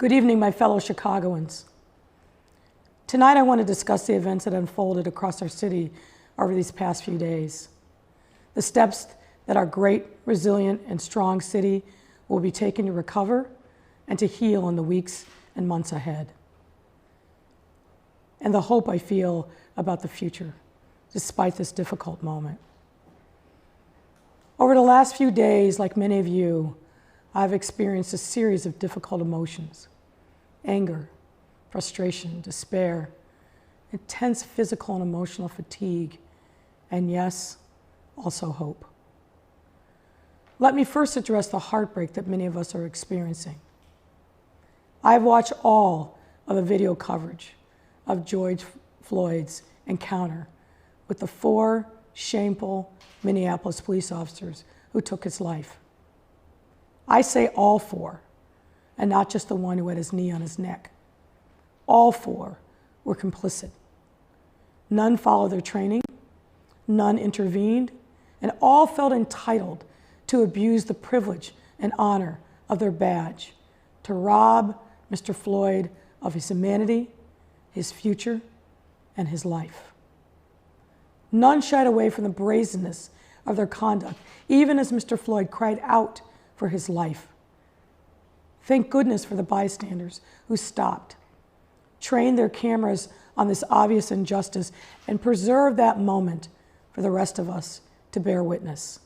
Good evening, my fellow Chicagoans. Tonight I want to discuss the events that unfolded across our city over these past few days. The steps that our great, resilient, and strong city will be taking to recover and to heal in the weeks and months ahead. And the hope I feel about the future, despite this difficult moment. Over the last few days, like many of you, I've experienced a series of difficult emotions: anger, frustration, despair, intense physical and emotional fatigue, and yes, also hope. Let me first address the heartbreak that many of us are experiencing. I've watched all of the video coverage of George Floyd's encounter with the 4 shameful Minneapolis police officers who took his life. I say all 4, and not just the one who had his knee on his neck. All 4 were complicit. None followed their training, none intervened, and all felt entitled to abuse the privilege and honor of their badge, to rob Mr. Floyd of his humanity, his future, and his life. None shied away from the brazenness of their conduct, even as Mr. Floyd cried out for his life. Thank goodness for the bystanders who stopped, trained their cameras on this obvious injustice, and preserved that moment for the rest of us to bear witness.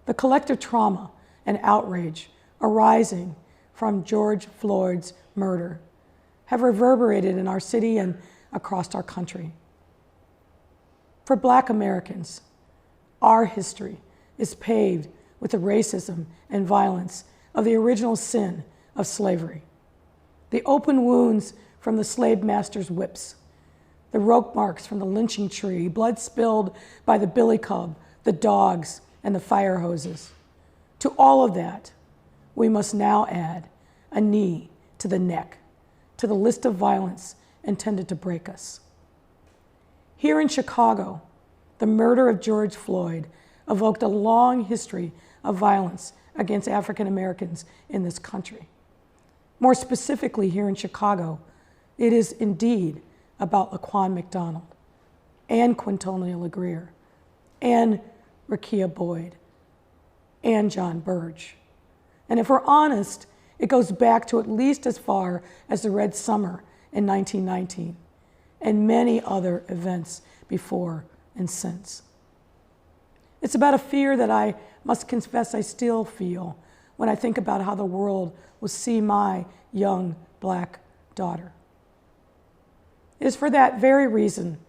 The collective trauma and outrage arising from George Floyd's murder have reverberated in our city and across our country. For Black Americans, our history is paved with the racism and violence of the original sin of slavery. The open wounds from the slave master's whips, the rope marks from the lynching tree, blood spilled by the billy club, the dogs, and the fire hoses. To all of that, we must now add a knee to the neck, to the list of violence intended to break us. Here in Chicago, the murder of George Floyd evoked a long history of violence against African Americans in this country. More specifically, here in Chicago, it is indeed about Laquan McDonald and Quintonia LaGreer and Rekia Boyd and John Burge. And if we're honest, it goes back to at least as far as the Red Summer in 1919 and many other events before and since. It's about a fear that I must confess I still feel when I think about how the world will see my young Black daughter. It is for that very reason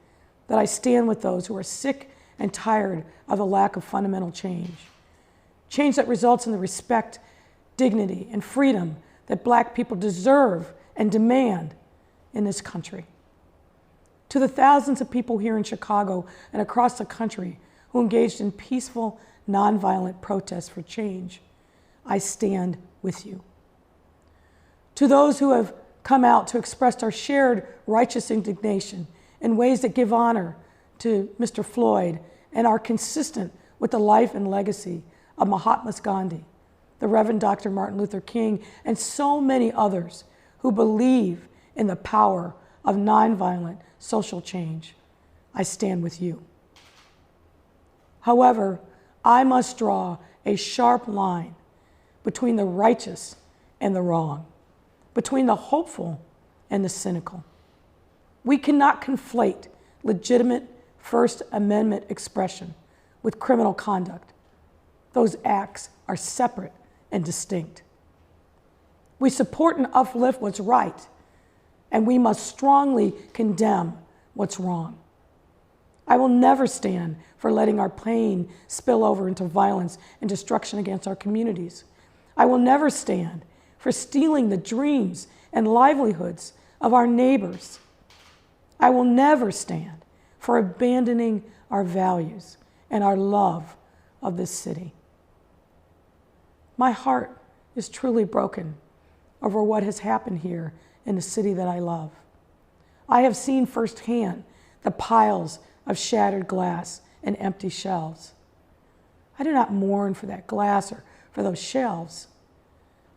that I stand with those who are sick and tired of the lack of fundamental change. Change that results in the respect, dignity, and freedom that Black people deserve and demand in this country. To the thousands of people here in Chicago and across the country who engaged in peaceful, nonviolent protests for change, I stand with you. To those who have come out to express our shared righteous indignation in ways that give honor to Mr. Floyd and are consistent with the life and legacy of Mahatma Gandhi, the Reverend Dr. Martin Luther King, and so many others who believe in the power of nonviolent social change, I stand with you. However, I must draw a sharp line between the righteous and the wrong, between the hopeful and the cynical. We cannot conflate legitimate First Amendment expression with criminal conduct. Those acts are separate and distinct. We support and uplift what's right, and we must strongly condemn what's wrong. I will never stand for letting our pain spill over into violence and destruction against our communities. I will never stand for stealing the dreams and livelihoods of our neighbors. I will never stand for abandoning our values and our love of this city. My heart is truly broken over what has happened here in the city that I love. I have seen firsthand the piles of shattered glass and empty shelves. I do not mourn for that glass or for those shelves.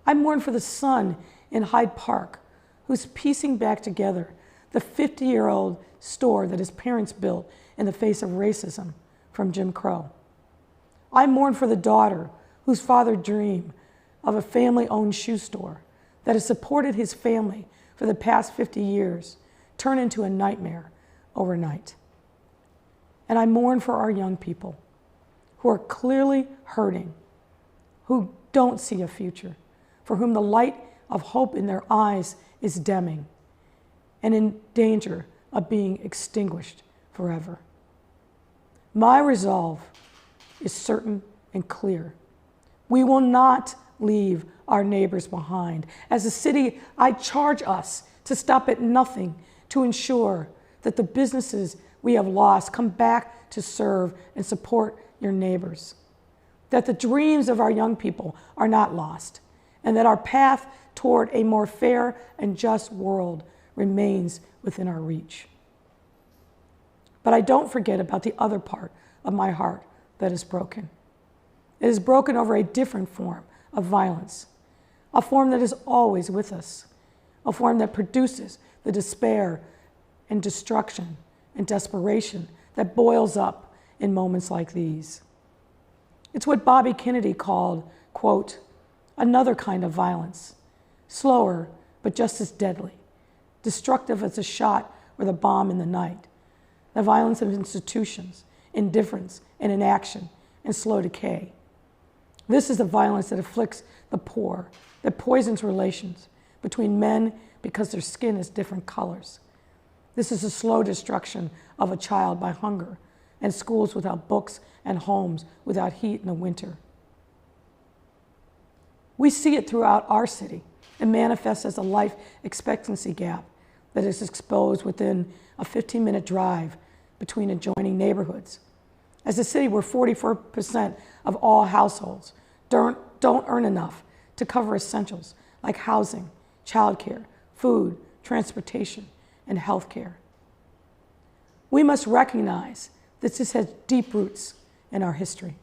I mourn for the son in Hyde Park who's piecing back together the 50-year-old store that his parents built in the face of racism from Jim Crow. I mourn for the daughter whose father dreamed of a family-owned shoe store that has supported his family for the past 50 years turn into a nightmare overnight. And I mourn for our young people who are clearly hurting, who don't see a future, for whom the light of hope in their eyes is dimming and in danger of being extinguished forever. My resolve is certain and clear. We will not leave our neighbors behind. As a city, I charge us to stop at nothing to ensure that the businesses we have lost come back to serve and support your neighbors, that the dreams of our young people are not lost, and that our path toward a more fair and just world remains within our reach. But I don't forget about the other part of my heart that is broken. It is broken over a different form of violence, a form that is always with us, a form that produces the despair and destruction and desperation that boils up in moments like these. It's what Bobby Kennedy called, quote, another kind of violence, slower but just as deadly, destructive as a shot or the bomb in the night, the violence of institutions, indifference and inaction and slow decay. This is the violence that afflicts the poor, that poisons relations between men because their skin is different colors. This is the slow destruction of a child by hunger and schools without books and homes without heat in the winter. We see it throughout our city and manifests as a life expectancy gap that is exposed within a 15-minute drive between adjoining neighborhoods. As a city where 44% of all households don't earn enough to cover essentials like housing, childcare, food, transportation, and healthcare. We must recognize that this has deep roots in our history.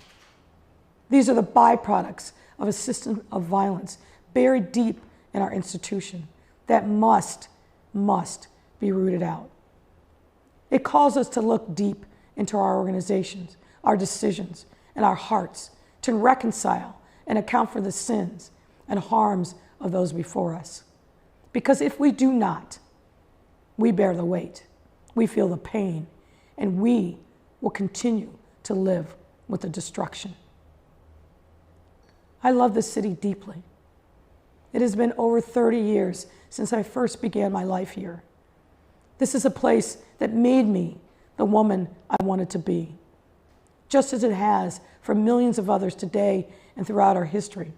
These are the byproducts of a system of violence buried deep in our institution that must be rooted out. It calls us to look deep into our organizations, our decisions, and our hearts to reconcile and account for the sins and harms of those before us. Because if we do not, we bear the weight, we feel the pain, and we will continue to live with the destruction. I love this city deeply. It has been over 30 years since I first began my life here. This is a place that made me the woman I wanted to be, just as it has for millions of others today and throughout our history.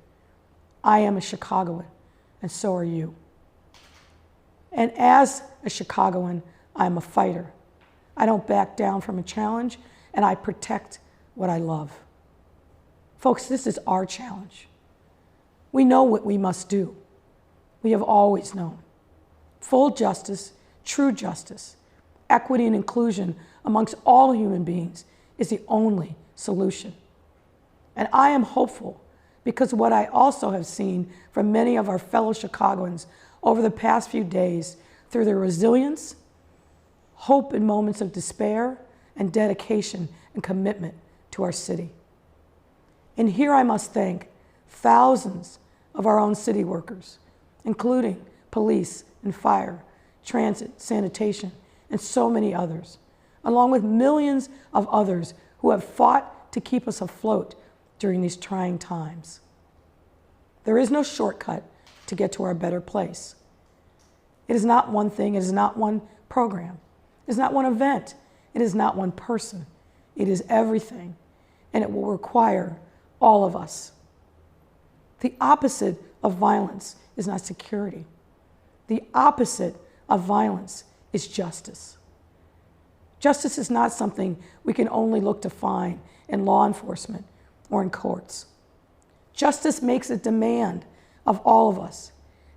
I am a Chicagoan, and so are you. And as a Chicagoan, I'm a fighter. I don't back down from a challenge, and I protect what I love. Folks, this is our challenge. We know what we must do. We have always known. Full justice, true justice, equity and inclusion amongst all human beings is the only solution. And I am hopeful because what I also have seen from many of our fellow Chicagoans over the past few days through their resilience, hope in moments of despair, and dedication and commitment to our city. And here I must thank thousands of our own city workers, including police and fire, transit, sanitation, and so many others, along with millions of others who have fought to keep us afloat during these trying times. There is no shortcut to get to our better place. It is not one thing, it is not one program, it is not one event, it is not one person. It is everything, and it will require all of us. The opposite of violence is not security. The opposite of violence is justice. Justice is not something we can only look to find in law enforcement or in courts. Justice makes a demand of all of us,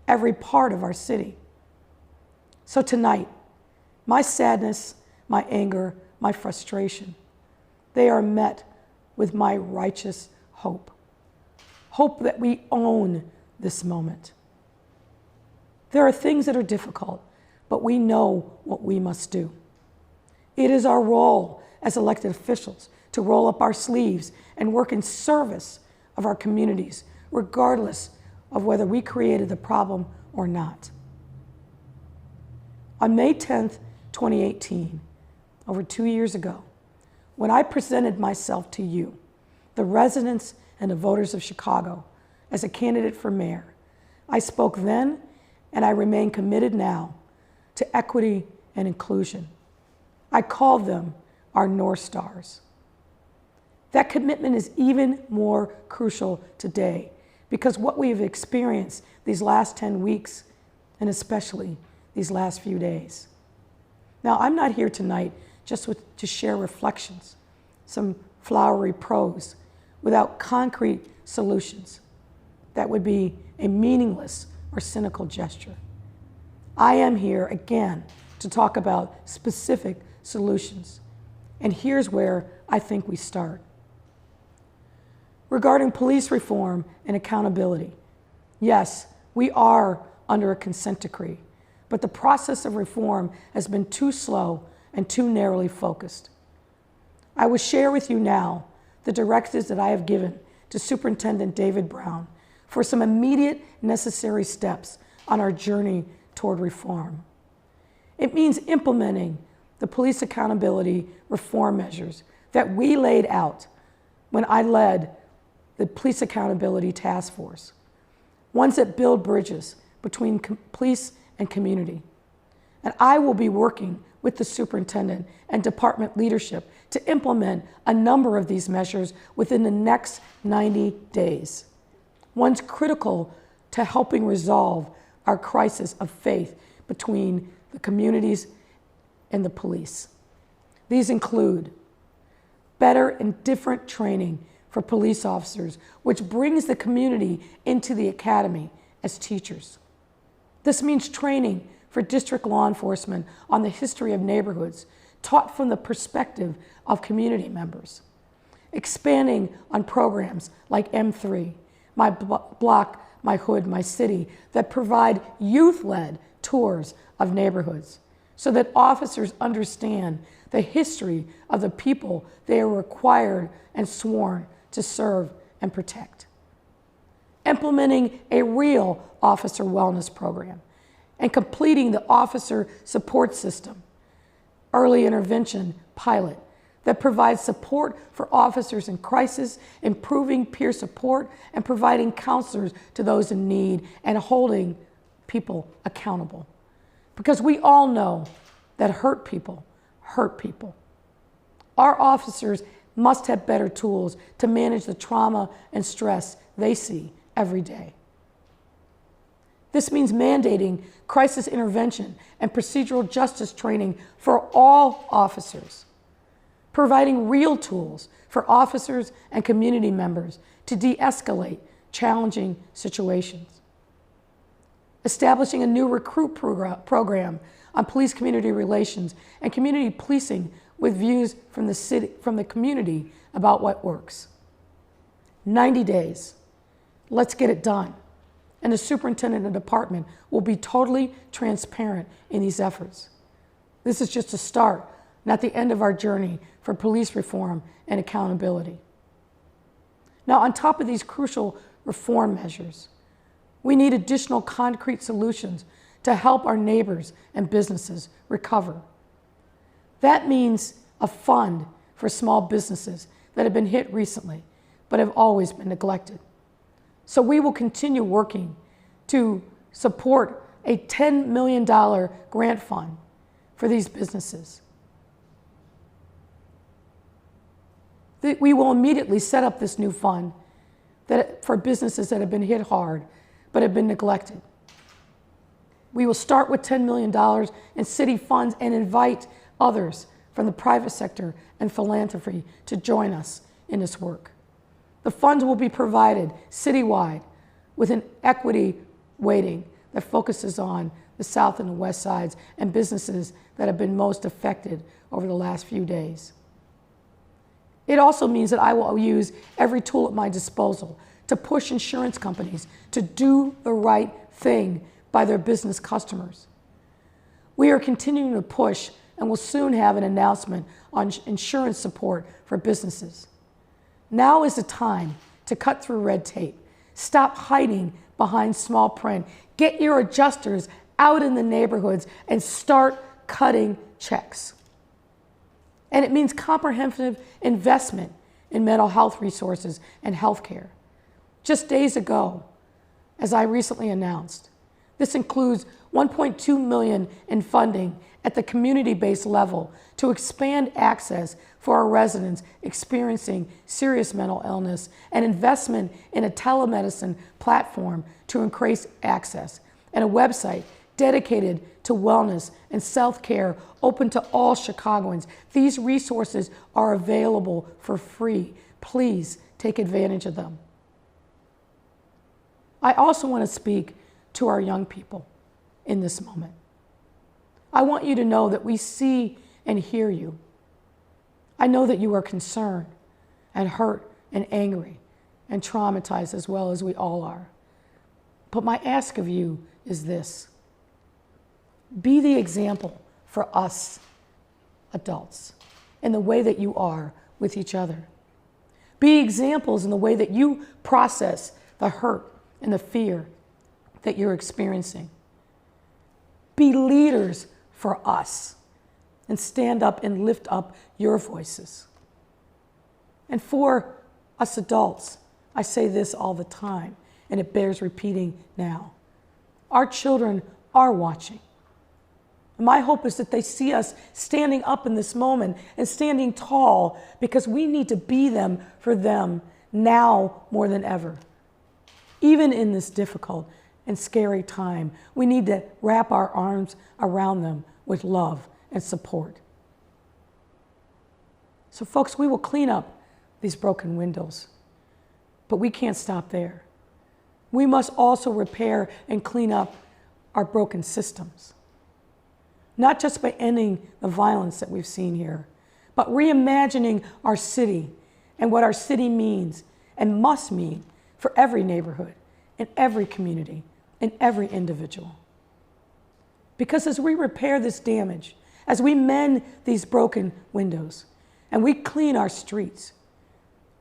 every part of our city. So tonight, my sadness, my anger, my frustration, they are met with my righteous hope. Hope that we own this moment. There are things that are difficult, but we know what we must do. It is our role as elected officials to roll up our sleeves and work in service of our communities, regardless of whether we created the problem or not. On May 10th, 2018, over 2 years ago, when I presented myself to you, the residents and the voters of Chicago, as a candidate for mayor, I spoke then and I remain committed now to equity and inclusion. I called them our North Stars. That commitment is even more crucial today because what we have experienced these last 10 weeks, and especially these last few days. Now, I'm not here tonight just to share reflections, some flowery prose, without concrete solutions. That would be a meaningless or cynical gesture. I am here again to talk about specific solutions. And here's where I think we start. Regarding police reform and accountability, yes, we are under a consent decree, but the process of reform has been too slow and too narrowly focused. I will share with you now the directives that I have given to Superintendent David Brown for some immediate necessary steps on our journey toward reform. It means implementing the police accountability reform measures that we laid out when I led the Police Accountability Task Force, ones that build bridges between police and community. And I will be working with the superintendent and department leadership to implement a number of these measures within the next 90 days. One's critical to helping resolve our crisis of faith between the communities and the police. These include better and different training for police officers, which brings the community into the academy as teachers. This means training for district law enforcement on the history of neighborhoods, taught from the perspective of community members. Expanding on programs like M3, My Block, My Hood, My City, that provide youth-led tours of neighborhoods so that officers understand the history of the people they are required and sworn to serve and protect. Implementing a real officer wellness program and completing the officer support system, early intervention pilot that provides support for officers in crisis, improving peer support, and providing counselors to those in need and holding people accountable. Because we all know that hurt people hurt people. Our officers must have better tools to manage the trauma and stress they see every day. This means mandating crisis intervention and procedural justice training for all officers, providing real tools for officers and community members to de-escalate challenging situations, establishing a new recruit program on police-community relations and community policing with views from the community about what works. 90 days. Let's get it done. And the superintendent and department will be totally transparent in these efforts. This is just a start, not the end of our journey for police reform and accountability. Now, on top of these crucial reform measures, we need additional concrete solutions to help our neighbors and businesses recover. That means a fund for small businesses that have been hit recently, but have always been neglected. So we will continue working to support a $10 million grant fund for these businesses. We will immediately set up this new fund for businesses that have been hit hard, but have been neglected. We will start with $10 million in city funds and invite others from the private sector and philanthropy to join us in this work. The funds will be provided citywide with an equity weighting that focuses on the south and the west sides and businesses that have been most affected over the last few days. It also means that I will use every tool at my disposal to push insurance companies to do the right thing by their business customers. We are continuing to push and will soon have an announcement on insurance support for businesses. Now is the time to cut through red tape. Stop hiding behind small print. Get your adjusters out in the neighborhoods and start cutting checks. And it means comprehensive investment in mental health resources and healthcare. Just days ago, as I recently announced, this includes $1.2 million in funding at the community-based level to expand access for our residents experiencing serious mental illness, and investment in a telemedicine platform to increase access, and a website dedicated to wellness and self-care open to all Chicagoans. These resources are available for free. Please take advantage of them. I also want to speak to our young people in this moment. I want you to know that we see and hear you. I know that you are concerned and hurt and angry and traumatized as well as we all are. But my ask of you is this: be the example for us adults in the way that you are with each other. Be examples in the way that you process the hurt and the fear that you're experiencing. Be leaders for us and stand up and lift up your voices. And for us adults, I say this all the time, and it bears repeating now. Our children are watching. My hope is that they see us standing up in this moment and standing tall, because we need to be them for them now more than ever. Even in this difficult and scary time, we need to wrap our arms around them with love and support. So folks, we will clean up these broken windows, but we can't stop there. We must also repair and clean up our broken systems. Not just by ending the violence that we've seen here, but reimagining our city and what our city means and must mean for every neighborhood, in every community, in every individual. Because as we repair this damage, as we mend these broken windows, and we clean our streets,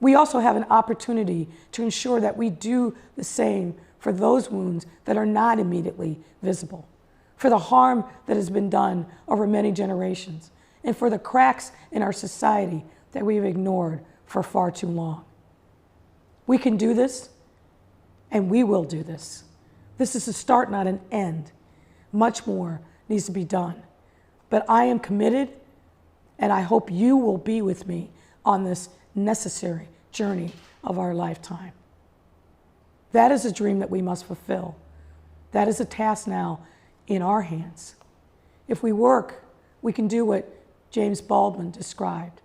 we also have an opportunity to ensure that we do the same for those wounds that are not immediately visible, for the harm that has been done over many generations, and for the cracks in our society that we've ignored for far too long. We can do this, and we will do this. This is a start, not an end. Much more needs to be done. But I am committed, and I hope you will be with me on this necessary journey of our lifetime. That is a dream that we must fulfill. That is a task now in our hands. If we work, we can do what James Baldwin described.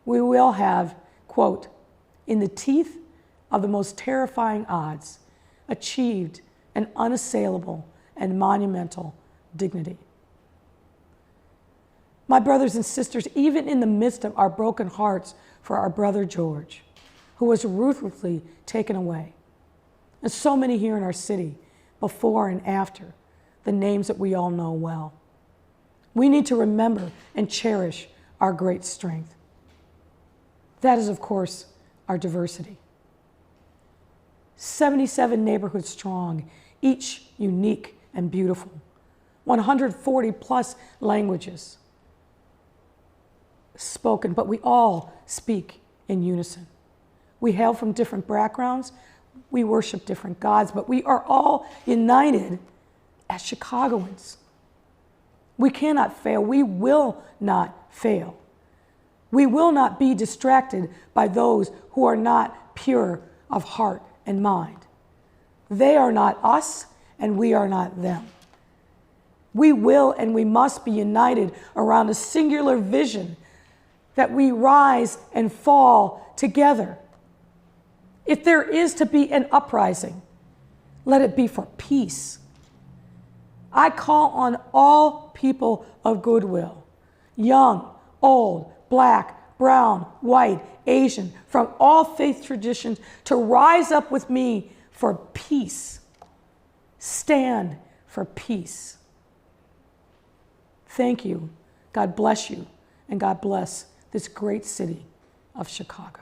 We will have, quote, in the teeth of the most terrifying odds, achieved an unassailable and monumental dignity. My brothers and sisters, even in the midst of our broken hearts for our brother George, who was ruthlessly taken away, and so many here in our city, before and after, the names that we all know well, we need to remember and cherish our great strength. That is, of course, our diversity. 77 neighborhoods strong, each unique and beautiful. 140 plus languages spoken, but we all speak in unison. We hail from different backgrounds, we worship different gods, but we are all united as Chicagoans. We cannot fail. We will not fail. We will not be distracted by those who are not pure of heart and mind. They are not us, and we are not them. We will and we must be united around a singular vision that we rise and fall together. If there is to be an uprising, let it be for peace. I call on all people of goodwill, young, old, black, brown, white, Asian, from all faith traditions, to rise up with me for peace. Stand for peace. Thank you. God bless you, and God bless this great city of Chicago.